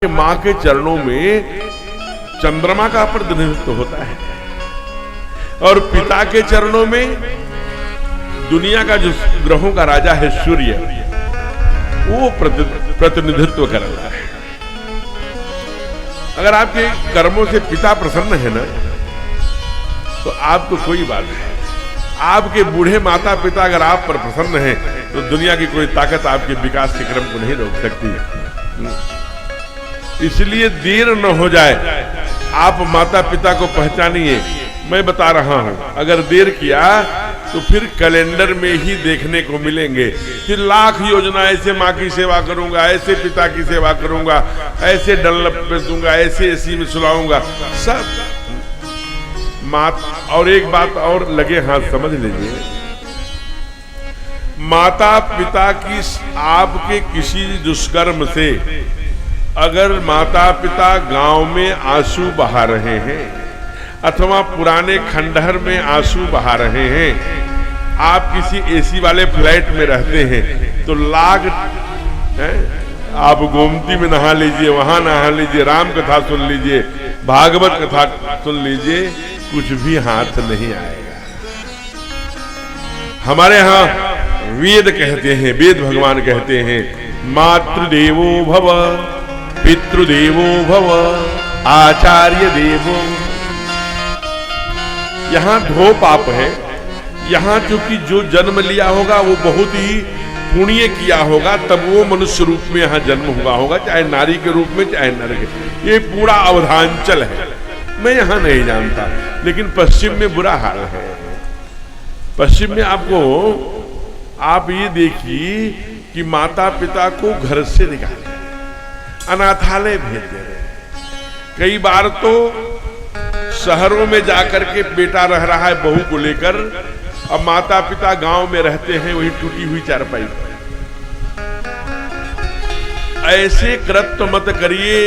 माँ के चरणों में चंद्रमा का प्रतिनिधित्व होता है और पिता के चरणों में दुनिया का जो ग्रहों का राजा है सूर्य, वो प्रतिनिधित्व करता है। अगर आपके कर्मों से पिता प्रसन्न है ना, तो आपको कोई बात नहीं। आपके बूढ़े माता पिता अगर आप पर प्रसन्न हैं, तो दुनिया की कोई ताकत आपके विकास के क्रम को नहीं रोक सकती। इसलिए देर न हो जाए, आप माता पिता को पहचानिए। मैं बता रहा हूं, अगर देर किया तो फिर कैलेंडर में ही देखने को मिलेंगे। फिर लाख योजना, ऐसे माँ की सेवा करूंगा, ऐसे पिता की सेवा करूंगा, ऐसे डंलप पे दूंगा, ऐसे एसी में सुलाऊंगा, सब और एक बात और लगे हाथ समझ लीजिए, माता पिता की आपके किसी दुष्कर्म से अगर माता पिता गांव में आंसू बहा रहे हैं अथवा पुराने खंडहर में आंसू बहा रहे हैं, आप किसी एसी वाले फ्लैट में रहते हैं, तो लाग आप गोमती में नहा लीजिए, वहां नहा लीजिए, राम कथा सुन लीजिए, भागवत कथा सुन लीजिए, कुछ भी हाथ नहीं आएगा। हमारे यहाँ वेद कहते हैं, वेद भगवान कहते हैं, मातृदेवो भव, पितृदेवो भव, आचार्य देवो। यहां दो पाप है। यहां चूंकि जो जन्म लिया होगा वो बहुत ही पुण्य किया होगा, तब वो मनुष्य रूप में यहाँ जन्म हुआ होगा, चाहे नारी के रूप में चाहे नर के। ये पूरा अवधांचल है, मैं यहाँ नहीं जानता, लेकिन पश्चिम में बुरा हाल है। पश्चिम में आप ये देखिए कि माता पिता को घर से निकाले, अनाथालय भेज दे रहे। कई बार तो शहरों में जाकर के बेटा रह रहा है बहू को लेकर, अब माता पिता गांव में रहते हैं वही टूटी हुई चारपाई पर। ऐसे कृत्य मत करिए।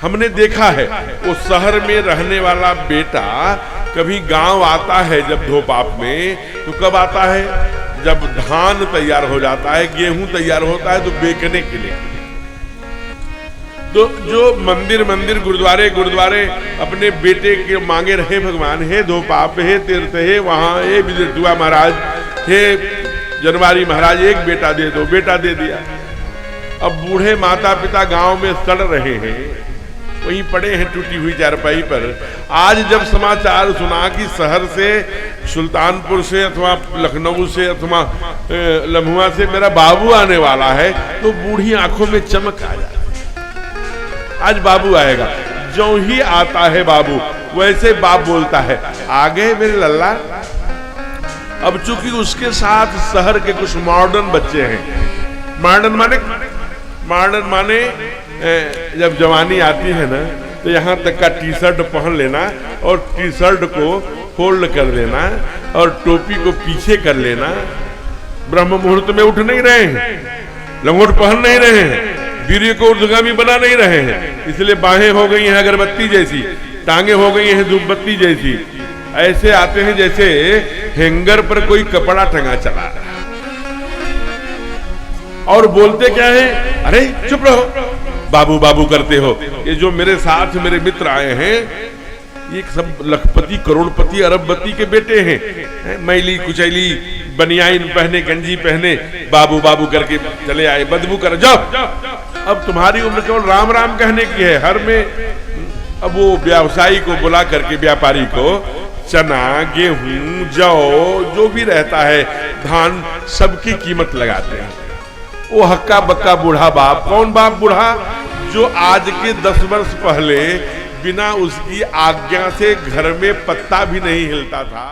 हमने देखा है, वो शहर में रहने वाला बेटा कभी गांव आता है जब धोपाप में, तो कब आता है? जब धान तैयार हो जाता है, गेहूं तैयार होता है, तो बेचने के लिए। तो जो मंदिर गुरुद्वारे अपने बेटे के मांगे रहे, भगवान हे धोपाप, हे तीर्थ, हे वहां, हे विजयदुआ महाराज, हे जनवारी महाराज, एक बेटा दे दो, बेटा दे दिया। अब बूढ़े माता पिता गांव में सड़ रहे हैं, वहीं पड़े हैं टूटी हुई चारपाई पर। आज जब समाचार सुना कि शहर से, सुल्तानपुर से अथवा लखनऊ से अथवा लम्हुआ से मेरा बाबू आने वाला है, तो बूढ़ी आंखों में चमक आ जाती। आज बाबू आएगा, जो ही आता है बाबू, वैसे बाप बोलता है, आ गए मेरे लल्ला। अब चूंकि उसके साथ शहर के कुछ मॉडर्न बच्चे हैं, मॉडर्न माने जब जवानी आती है ना, तो यहाँ तक का टी शर्ट पहन लेना और टी शर्ट को फोल्ड कर देना और टोपी को पीछे कर लेना। ब्रह्म मुहूर्त में उठ नहीं रहे हैं, लंगोट पहन नहीं रहे हैं, वीर्य को ऊर्ध्वगामी बना नहीं रहे हैं, इसलिए बाहें हो गई हैं अगरबत्ती जैसी, टांगे हो गई हैं धूपबत्ती जैसी। ऐसे आते हैं जैसे हैंगर पर कोई कपड़ा टंगा चला रहा, और बोलते क्या है? अरे चुप रहो, बाबू बाबू करते हो। ये जो मेरे साथ मेरे मित्र आए हैं, ये सब लखपति, करोड़पति, अरबपति के बेटे हैं। मैली कुचैली बनियाइन पहने, गंजी पहने, बाबू बाबू करके चले आए, बदबू कर जाओ। अब तुम्हारी उम्र केवल राम राम कहने की है। हर में अब वो व्यवसायी को बुला करके, व्यापारी को, चना, गेहूं, जौ, जो भी रहता है, धान, सबकी कीमत लगाते हैं। वो हक्का बक्का बूढ़ा बाप, कौन बाप बूढ़ा? जो आज के 10 वर्ष पहले बिना उसकी आज्ञा से घर में पत्ता भी नहीं हिलता था।